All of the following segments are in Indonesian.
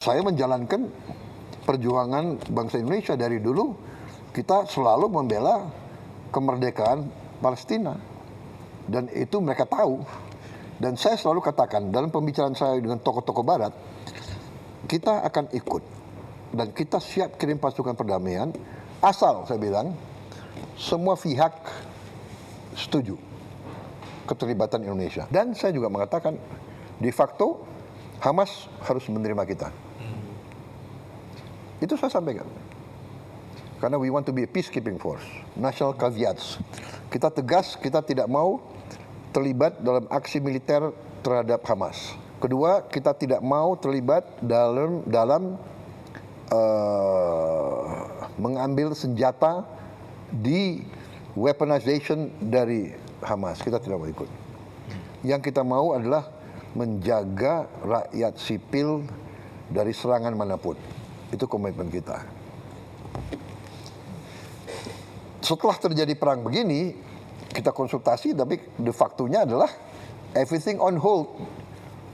Saya menjalankan perjuangan bangsa Indonesia dari dulu, kita selalu membela kemerdekaan Palestina. Dan itu mereka tahu. Dan saya selalu katakan dalam pembicaraan saya dengan tokoh-tokoh barat, kita akan ikut. Dan kita siap kirim pasukan perdamaian, asal saya bilang, semua pihak setuju keterlibatan Indonesia. Dan saya juga mengatakan, de facto Hamas harus menerima kita. Itu saya sampaikan. Karena we want to be a peacekeeping force. National caveats. Kita tegas, kita tidak mau terlibat dalam aksi militer terhadap Hamas. Kedua, kita tidak mau terlibat dalam mengambil senjata di weaponization dari Hamas. Kita tidak mau ikut. Yang kita mau adalah menjaga rakyat sipil dari serangan manapun. Itu komitmen kita. Setelah terjadi perang begini, kita konsultasi, tapi de facto-nya adalah everything on hold.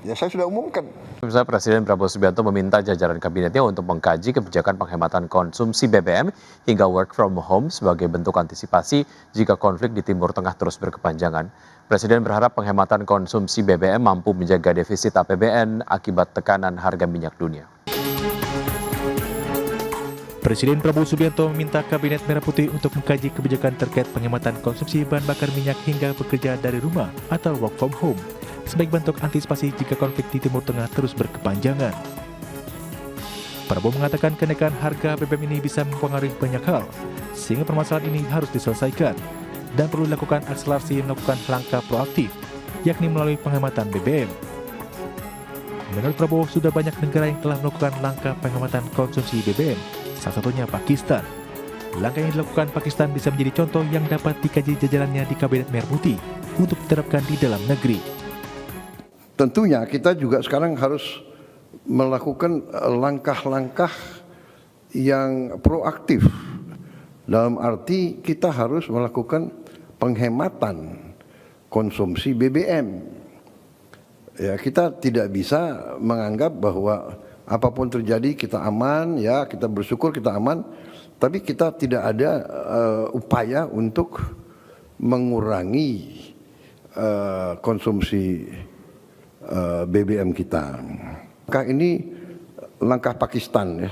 Ya saya sudah umumkan. Misalnya Presiden Prabowo Subianto meminta jajaran kabinetnya untuk mengkaji kebijakan penghematan konsumsi BBM hingga work from home sebagai bentuk antisipasi jika konflik di Timur Tengah terus berkepanjangan. Presiden berharap penghematan konsumsi BBM mampu menjaga defisit APBN akibat tekanan harga minyak dunia. Presiden Prabowo Subianto meminta Kabinet Merah Putih untuk mengkaji kebijakan terkait penghematan konsumsi bahan bakar minyak hingga bekerja dari rumah atau work from home sebagai bentuk antisipasi jika konflik di Timur Tengah terus berkepanjangan. Prabowo mengatakan kenaikan harga BBM ini bisa mempengaruhi banyak hal, sehingga permasalahan ini harus diselesaikan dan perlu dilakukan akselerasi melakukan langkah proaktif, yakni melalui penghematan BBM. Menurut Prabowo, sudah banyak negara yang telah melakukan langkah penghematan konsumsi BBM, salah satunya Pakistan. Langkah yang dilakukan Pakistan bisa menjadi contoh yang dapat dikaji jajarannya di Kabinet Merah Putih untuk diterapkan di dalam negeri. Tentunya kita juga sekarang harus melakukan langkah-langkah yang proaktif. Dalam arti kita harus melakukan penghematan konsumsi BBM. Ya, kita tidak bisa menganggap bahwa apapun terjadi kita aman, ya kita bersyukur kita aman, tapi kita tidak ada upaya untuk mengurangi konsumsi BBM kita. Langkah ini langkah Pakistan ya.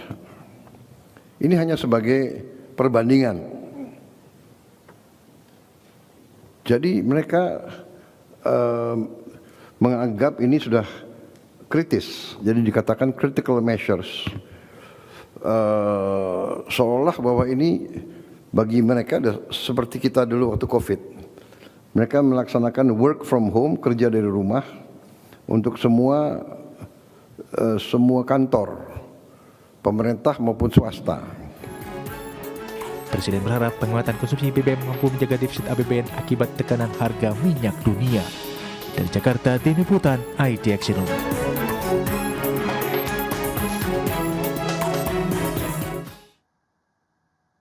Ini hanya sebagai perbandingan. Jadi mereka menganggap ini sudah kritis, jadi dikatakan critical measures. Seolah bahwa ini bagi mereka seperti kita dulu waktu COVID. Mereka melaksanakan work from home, kerja dari rumah untuk semua kantor, pemerintah maupun swasta. Presiden berharap penguatan konsumsi BBM mampu menjaga defisit APBN akibat tekanan harga minyak dunia. Dari Jakarta, Tim Liputan, IDX Channel.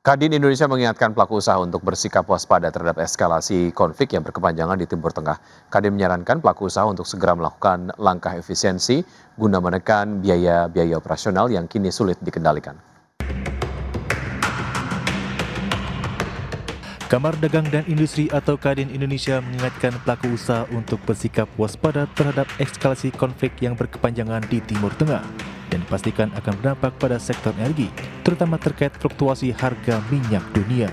Kadin Indonesia mengingatkan pelaku usaha untuk bersikap waspada terhadap eskalasi konflik yang berkepanjangan di Timur Tengah. Kadin menyarankan pelaku usaha untuk segera melakukan langkah efisiensi guna menekan biaya-biaya operasional yang kini sulit dikendalikan. Kamar Dagang dan Industri atau Kadin Indonesia mengingatkan pelaku usaha untuk bersikap waspada terhadap eskalasi konflik yang berkepanjangan di Timur Tengah dan dipastikan akan berdampak pada sektor energi, terutama terkait fluktuasi harga minyak dunia.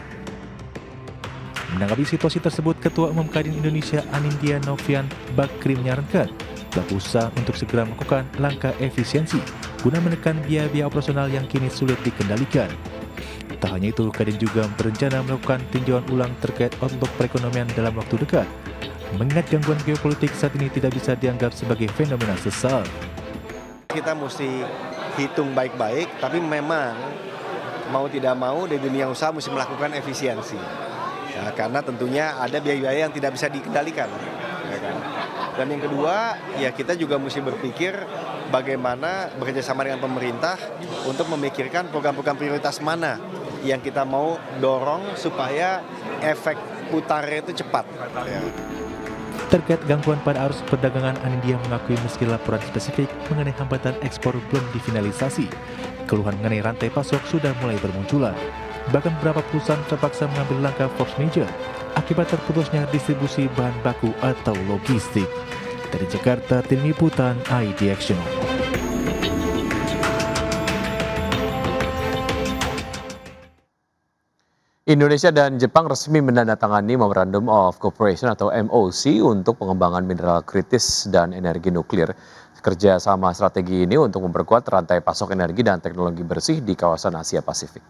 Menanggapi situasi tersebut, Ketua Umum Kadin Indonesia Anindya Novian Bakri menyarankan pelaku usaha untuk segera melakukan langkah efisiensi guna menekan biaya-biaya operasional yang kini sulit dikendalikan. Tak hanya itu, Kadin juga berencana melakukan tinjauan ulang terkait outlook perekonomian dalam waktu dekat, mengingat gangguan geopolitik saat ini tidak bisa dianggap sebagai fenomena sesat. Kita mesti hitung baik-baik, tapi memang mau tidak mau di dunia usaha mesti melakukan efisiensi. Ya, karena tentunya ada biaya-biaya yang tidak bisa dikendalikan. Ya kan? Dan yang kedua, ya kita juga mesti berpikir bagaimana bekerjasama dengan pemerintah untuk memikirkan program-program prioritas mana yang kita mau dorong supaya efek putarnya itu cepat. Ya. Terkait gangguan pada arus perdagangan, Anindya mengakui meski laporan spesifik mengenai hambatan ekspor belum difinalisasi, keluhan mengenai rantai pasok sudah mulai bermunculan. Bahkan beberapa perusahaan terpaksa mengambil langkah force majeure akibat terputusnya distribusi bahan baku atau logistik. Dari Jakarta, tim liputan IDX Channel. Indonesia dan Jepang resmi menandatangani Memorandum of Cooperation atau MOC untuk pengembangan mineral kritis dan energi nuklir. Kerjasama strategi ini untuk memperkuat rantai pasok energi dan teknologi bersih di kawasan Asia Pasifik.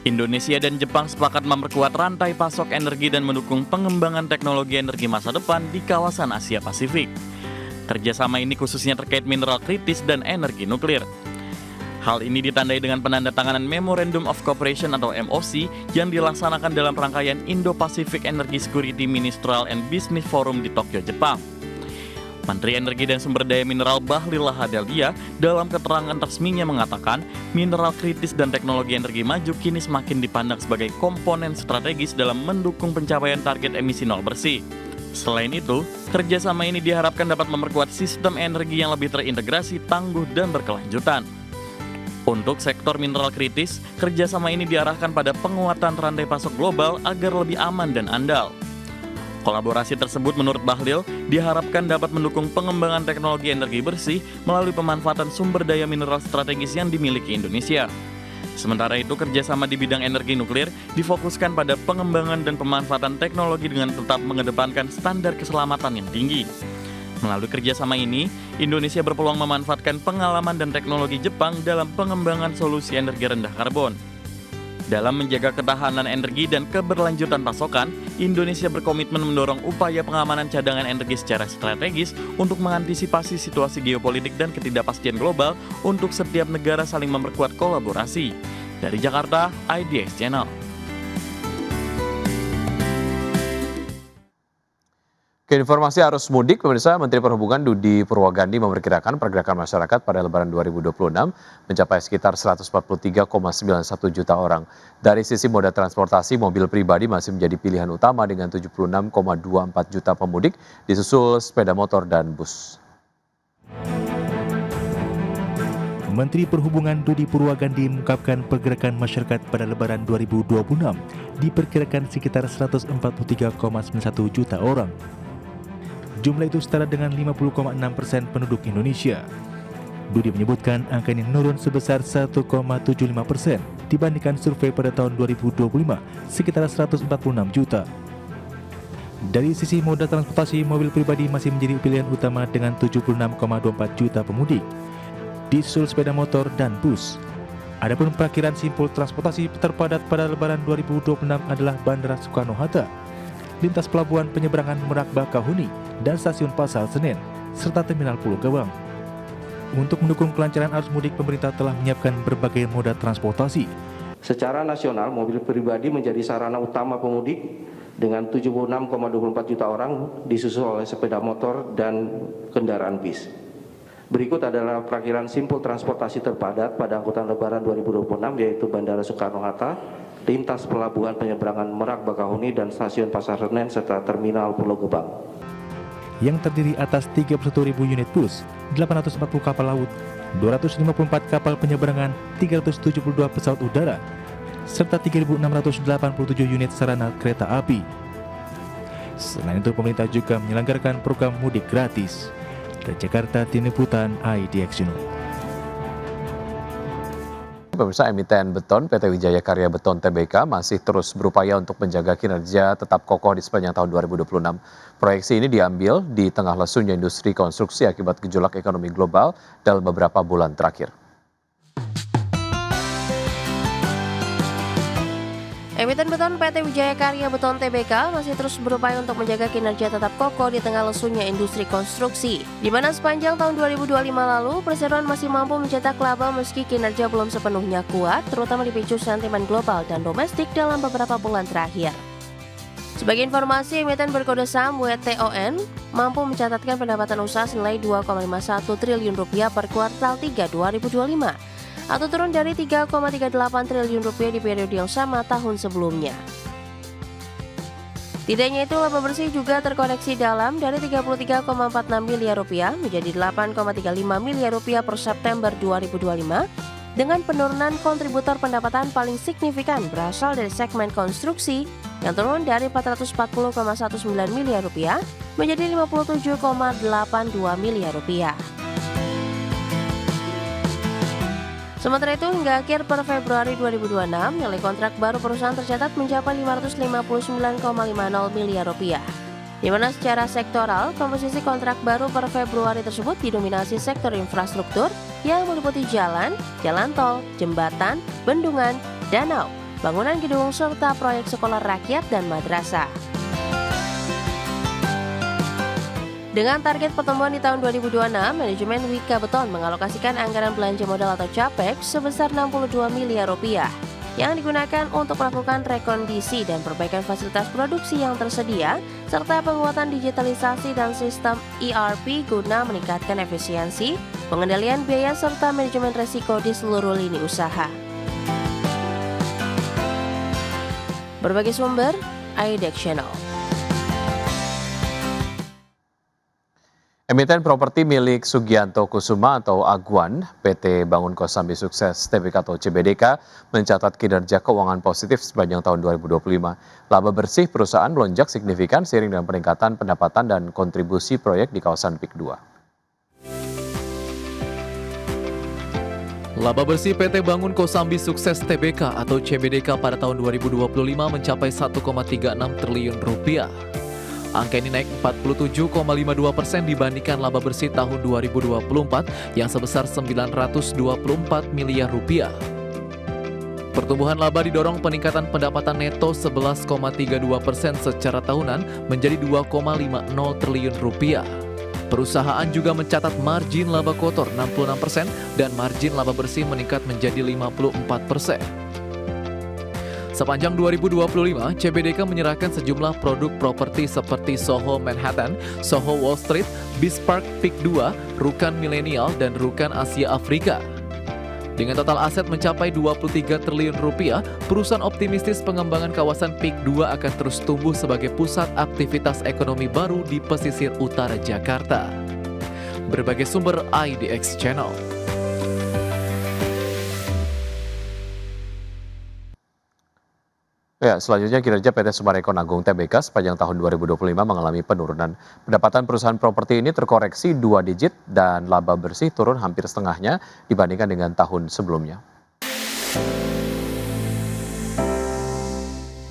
Indonesia dan Jepang sepakat memperkuat rantai pasok energi dan mendukung pengembangan teknologi energi masa depan di kawasan Asia Pasifik. Kerjasama ini khususnya terkait mineral kritis dan energi nuklir. Hal ini ditandai dengan penandatanganan Memorandum of Cooperation atau MOC yang dilaksanakan dalam rangkaian Indo-Pacific Energy Security Ministerial and Business Forum di Tokyo, Jepang. Menteri Energi dan Sumber Daya Mineral Bahlil Lahadalia dalam keterangan resminya mengatakan mineral kritis dan teknologi energi maju kini semakin dipandang sebagai komponen strategis dalam mendukung pencapaian target emisi nol bersih. Selain itu, kerjasama ini diharapkan dapat memperkuat sistem energi yang lebih terintegrasi, tangguh, dan berkelanjutan. Untuk sektor mineral kritis, kerjasama ini diarahkan pada penguatan rantai pasok global agar lebih aman dan andal. Kolaborasi tersebut menurut Bahlil diharapkan dapat mendukung pengembangan teknologi energi bersih melalui pemanfaatan sumber daya mineral strategis yang dimiliki Indonesia. Sementara itu, kerjasama di bidang energi nuklir difokuskan pada pengembangan dan pemanfaatan teknologi dengan tetap mengedepankan standar keselamatan yang tinggi. Melalui kerjasama ini, Indonesia berpeluang memanfaatkan pengalaman dan teknologi Jepang dalam pengembangan solusi energi rendah karbon. Dalam menjaga ketahanan energi dan keberlanjutan pasokan, Indonesia berkomitmen mendorong upaya pengamanan cadangan energi secara strategis untuk mengantisipasi situasi geopolitik dan ketidakpastian global untuk setiap negara saling memperkuat kolaborasi. Dari Jakarta, IDX Channel. Ke informasi arus mudik, pemirsa, Menteri Perhubungan Dudi Purwagandi memperkirakan pergerakan masyarakat pada Lebaran 2026 mencapai sekitar 143,91 juta orang. Dari sisi moda transportasi, mobil pribadi masih menjadi pilihan utama dengan 76,24 juta pemudik, disusul sepeda motor dan bus. Menteri Perhubungan Dudi Purwagandi mengungkapkan pergerakan masyarakat pada Lebaran 2026 diperkirakan sekitar 143,91 juta orang. Jumlah itu setara dengan 50,6% penduduk Indonesia. Dudi menyebutkan angka ini menurun sebesar 1,75% dibandingkan survei pada tahun 2025 sekitar 146 juta. Dari sisi moda transportasi, mobil pribadi masih menjadi pilihan utama dengan 76,24 juta pemudik, disusul sepeda motor dan bus. Adapun perakiran simpul transportasi terpadat pada Lebaran 2026 adalah Bandara Soekarno-Hatta, lintas pelabuhan penyeberangan Merak Bakahuni, dan stasiun Pasar Senen, serta terminal Pulau Gebang. Untuk mendukung kelancaran arus mudik, pemerintah telah menyiapkan berbagai moda transportasi. Secara nasional, mobil pribadi menjadi sarana utama pemudik dengan 76,24 juta orang, disusul oleh sepeda motor dan kendaraan bis. Berikut adalah perakiran simpul transportasi terpadat pada angkutan Lebaran 2026, yaitu Bandara Soekarno-Hatta, lintas pelabuhan penyeberangan Merak Bakahuni, dan stasiun Pasar Senen, serta terminal Pulau Gebang. Yang terdiri atas 31.000 unit bus, 840 kapal laut, 254 kapal penyeberangan, 372 pesawat udara, serta 3.687 unit sarana kereta api. Selain itu, pemerintah juga menyelenggarakan program mudik gratis. Dari Jakarta, tim liputan IDX Channel. Pemirsa, emiten beton PT Wijaya Karya Beton Tbk masih terus berupaya untuk menjaga kinerja tetap kokoh di sepanjang tahun 2026. Proyeksi ini diambil di tengah lesunya industri konstruksi akibat gejolak ekonomi global dalam beberapa bulan terakhir. Emiten beton PT Wijaya Karya Beton Tbk masih terus berupaya untuk menjaga kinerja tetap kokoh di tengah lesunya industri konstruksi, di mana sepanjang tahun 2025 lalu perseroan masih mampu mencetak laba meski kinerja belum sepenuhnya kuat, terutama dipicu sentimen global dan domestik dalam beberapa bulan terakhir. Sebagai informasi, emiten berkode saham WTON mampu mencatatkan pendapatan usaha senilai 2,51 triliun rupiah per kuartal 3 2025. Atau turun dari 3,38 triliun rupiah di periode yang sama tahun sebelumnya. Tidaknya itu, laba bersih juga terkoreksi dalam dari 33,46 miliar rupiah menjadi 8,35 miliar rupiah per September 2025 dengan penurunan kontributor pendapatan paling signifikan berasal dari segmen konstruksi yang turun dari 440,19 miliar rupiah menjadi 57,82 miliar rupiah. Sementara itu, hingga akhir per Februari 2026, nilai kontrak baru perusahaan tercatat mencapai 559,50 miliar rupiah. Di mana secara sektoral, komposisi kontrak baru per Februari tersebut didominasi sektor infrastruktur yang meliputi jalan, jalan tol, jembatan, bendungan, danau, bangunan gedung, serta proyek sekolah rakyat dan madrasah. Dengan target pertumbuhan di tahun 2026, manajemen Wika Beton mengalokasikan anggaran belanja modal atau CAPEX sebesar 62 miliar rupiah yang digunakan untuk melakukan rekondisi dan perbaikan fasilitas produksi yang tersedia serta penguatan digitalisasi dan sistem ERP guna meningkatkan efisiensi, pengendalian biaya serta manajemen risiko di seluruh lini usaha. Berbagai sumber, IDEX Channel. Emiten properti milik Sugianto Kusuma atau Agwan, PT Bangun Kosambi Sukses Tbk atau CBDK, mencatat kinerja keuangan positif sepanjang tahun 2025. Laba bersih perusahaan melonjak signifikan seiring dengan peningkatan pendapatan dan kontribusi proyek di kawasan PIK 2. Laba bersih PT Bangun Kosambi Sukses Tbk atau CBDK pada tahun 2025 mencapai 1,36 triliun rupiah. Angka ini naik 47,52% dibandingkan laba bersih tahun 2024 yang sebesar 924 miliar rupiah. Pertumbuhan laba didorong peningkatan pendapatan neto 11,32% secara tahunan menjadi 2,50 triliun rupiah. Perusahaan juga mencatat margin laba kotor 66% dan margin laba bersih meningkat menjadi 54%. Sepanjang 2025, CBDK menyerahkan sejumlah produk properti seperti Soho Manhattan, Soho Wall Street, Bispark PIK 2, Rukan Milenial, dan Rukan Asia Afrika. Dengan total aset mencapai 23 triliun rupiah, perusahaan optimistis pengembangan kawasan PIK 2 akan terus tumbuh sebagai pusat aktivitas ekonomi baru di pesisir utara Jakarta. Berbagai sumber IDX Channel. Ya, selanjutnya kinerja PT Sumarekon Agung Tbk sepanjang tahun 2025 mengalami penurunan. Pendapatan perusahaan properti ini terkoreksi 2 digit dan laba bersih turun hampir setengahnya dibandingkan dengan tahun sebelumnya.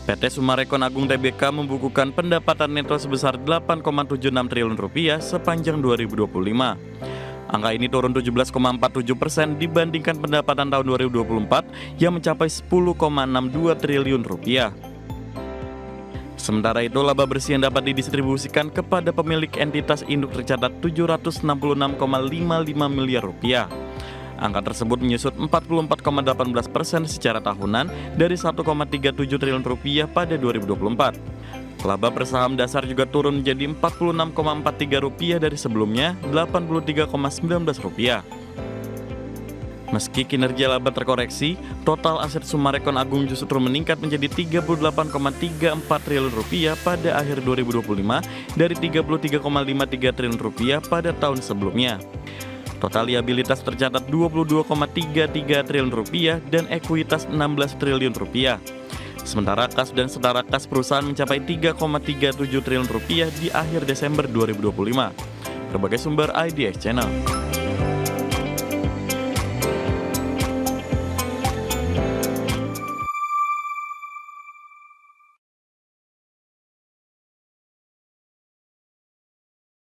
PT Sumarekon Agung Tbk membukukan pendapatan neto sebesar 8,76 triliun rupiah sepanjang 2025. Angka ini turun 17,47% dibandingkan pendapatan tahun 2024 yang mencapai 10,62 triliun rupiah. Sementara itu, laba bersih yang dapat didistribusikan kepada pemilik entitas induk tercatat 766,55 miliar rupiah. Angka tersebut menyusut 44,18% secara tahunan dari 1,37 triliun rupiah pada 2024. Laba per saham dasar juga turun menjadi Rp46,43 dari sebelumnya Rp83,19. Meski kinerja laba terkoreksi, total aset Sumarekon Agung justru meningkat menjadi Rp38,34 triliun pada akhir 2025 dari Rp33,53 triliun pada tahun sebelumnya. Total liabilitas tercatat Rp22,33 triliun dan ekuitas Rp16 triliun. Sementara kas dan setara kas perusahaan mencapai Rp3,37 triliun di akhir Desember 2025. Berbagai sumber IDX Channel.